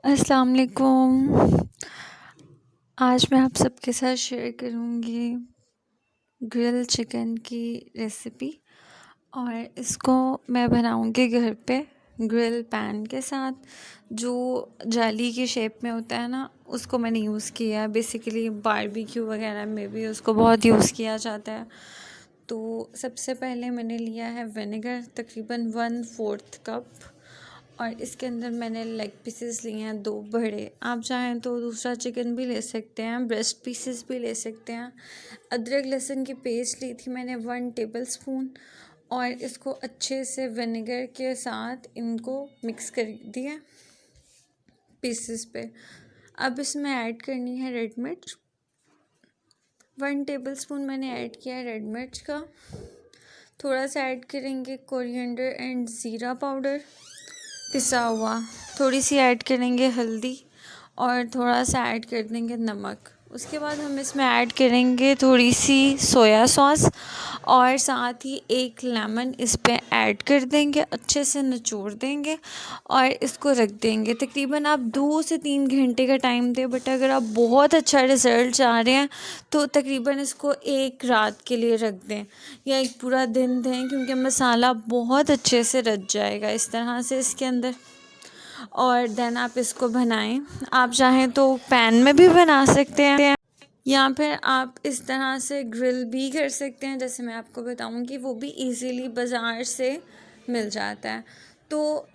अस्सलाम वालेकुम। आज मैं आप सबके साथ शेयर करूँगी ग्रिल चिकन की रेसिपी और इसको मैं बनाऊँगी घर पे ग्रिल पैन के साथ। जो जाली की शेप में होता है ना, उसको मैंने यूज़ किया है। बेसिकली बारबेक्यू वगैरह में भी उसको बहुत यूज़ किया जाता है। तो सबसे पहले मैंने लिया है विनेगर, तकरीबन 1/4 कप, और इसके अंदर मैंने लेग पीसेस लिए हैं 2 बड़े। आप चाहें तो दूसरा चिकन भी ले सकते हैं, ब्रेस्ट पीसेस भी ले सकते हैं। अदरक लहसुन की पेस्ट ली थी मैंने 1 टेबलस्पून, और इसको अच्छे से विनेगर के साथ इनको मिक्स कर दिया पीसेस पे। अब इसमें ऐड करनी है रेड मिर्च। 1 टेबलस्पून मैंने ऐड किया है रेड मिर्च का। थोड़ा सा ऐड करेंगे कोरिएंडर एंड ज़ीरा पाउडर पिसा हुआ। थोड़ी सी ऐड करेंगे हल्दी और थोड़ा सा ऐड कर देंगे नमक। उसके बाद हम इसमें ऐड करेंगे थोड़ी सी सोया सॉस, और साथ ही 1 लेमन इस पे ऐड कर देंगे, अच्छे से निचोड़ देंगे और इसको रख देंगे। तकरीबन आप 2 से 3 घंटे का टाइम दें, बट अगर आप बहुत अच्छा रिज़ल्ट चाह रहे हैं तो तकरीबन इसको 1 रात के लिए रख दें या 1 पूरा दिन दें, क्योंकि मसाला बहुत अच्छे से रच जाएगा इस तरह से इसके अंदर। और देन आप इसको बनाएं। आप चाहें तो पैन में भी बना सकते हैं या फिर आप इस तरह से ग्रिल भी कर सकते हैं, जैसे मैं आपको बताऊंगी। वो भी इजीली बाज़ार से मिल जाता है। तो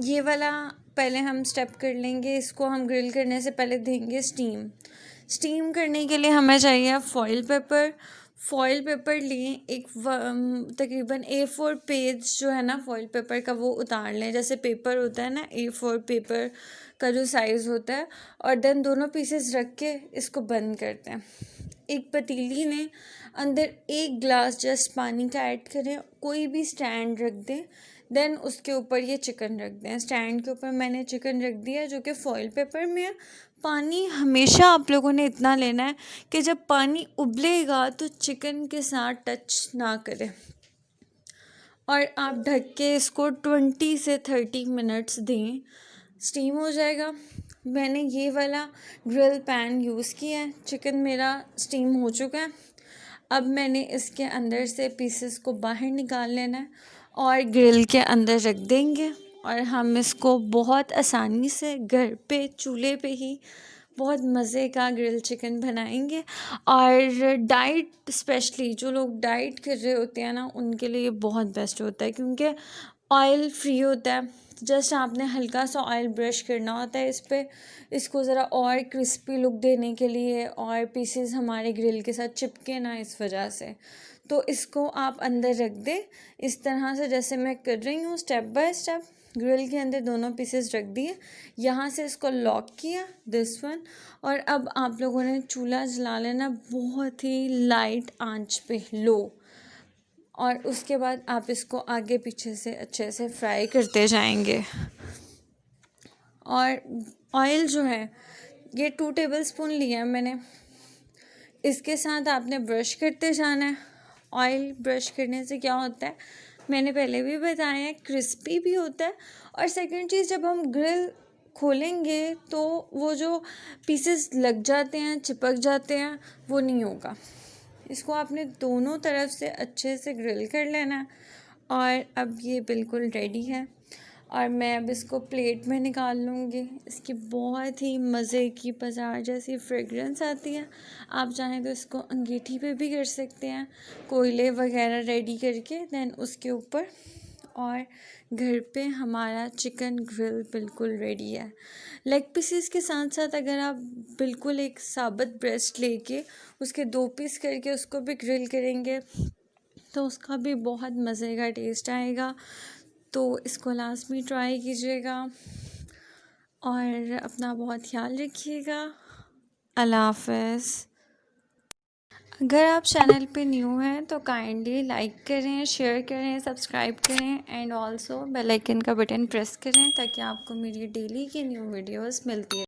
ये वाला पहले हम स्टेप कर लेंगे। इसको हम ग्रिल करने से पहले देंगे स्टीम करने के लिए हमें चाहिए फॉइल पेपर लिए एक तकरीबन A4 पेज जो है ना फॉइल पेपर का, वो उतार लें। जैसे पेपर होता है ना, A4 पेपर का जो साइज़ होता है, और देन दोनों पीसेस रख के इसको बंद करते हैं। एक पतीली में अंदर 1 गिलास जस्ट पानी का ऐड करें, कोई भी स्टैंड रख दें, देन उसके ऊपर ये चिकन रख दें। स्टैंड के ऊपर मैंने चिकन रख दिया जो कि फॉइल पेपर में है। पानी हमेशा आप लोगों ने इतना लेना है कि जब पानी उबलेगा तो चिकन के साथ टच ना करे, और आप ढक के इसको 20 से 30 मिनट्स दें, स्टीम हो जाएगा। मैंने ये वाला ग्रिल पैन यूज़ किया है। चिकन मेरा स्टीम हो चुका है। अब मैंने इसके अंदर से पीसेस को बाहर निकाल लेना है और ग्रिल के अंदर रख देंगे, और हम इसको बहुत आसानी से घर पे चूल्हे पे ही बहुत मज़े का ग्रिल चिकन बनाएंगे। और डाइट स्पेशली जो लोग डाइट कर रहे होते हैं ना, उनके लिए बहुत बेस्ट होता है, क्योंकि ऑयल फ्री होता है। जस्ट आपने हल्का सा ऑयल ब्रश करना होता है इस पर, इसको ज़रा और क्रिस्पी लुक देने के लिए, और पीसेस हमारे ग्रिल के साथ चिपके ना इस वजह से। तो इसको आप अंदर रख दें इस तरह से, जैसे मैं कर रही हूँ स्टेप बाय स्टेप। ग्रिल के अंदर दोनों पीसेस रख दिए, यहाँ से इसको लॉक किया दिस वन, और अब आप लोगों ने चूल्हा जला लेना बहुत ही लाइट आंच पे, लो। और उसके बाद आप इसको आगे पीछे से अच्छे से फ्राई करते जाएंगे। और ऑयल जो है ये 2 टेबलस्पून लिया है मैंने। इसके साथ आपने ब्रश करते जाना है। ऑयल ब्रश करने से क्या होता है, मैंने पहले भी बताया है, क्रिस्पी भी होता है। और सेकंड चीज़, जब हम ग्रिल खोलेंगे तो वो जो पीसेस लग जाते हैं, चिपक जाते हैं, वो नहीं होगा। इसको आपने दोनों तरफ से अच्छे से ग्रिल कर लेना है। और अब ये बिल्कुल रेडी है, और मैं अब इसको प्लेट में निकाल लूँगी। इसकी बहुत ही मज़े की बाज़ार जैसी फ्रेगरेंस आती है। आप चाहें तो इसको अंगीठी पे भी कर सकते हैं, कोयले वगैरह रेडी करके, देन उसके ऊपर। और घर पे हमारा चिकन ग्रिल बिल्कुल रेडी है। लेग पीसेस के साथ साथ अगर आप बिल्कुल एक साबुत ब्रेस्ट लेके उसके 2 पीस करके उसको भी ग्रिल करेंगे तो उसका भी बहुत मज़े का टेस्ट आएगा। तो इसको लास्ट में ट्राई कीजिएगा, और अपना बहुत ख्याल रखिएगा। अल्लाह हाफ़िज़। अगर आप चैनल पे न्यू हैं तो काइंडली लाइक करें, शेयर करें, सब्सक्राइब करें, एंड ऑल्सो बेल आइकन का बटन प्रेस करें, ताकि आपको मेरी डेली की न्यू वीडियोस मिलती है।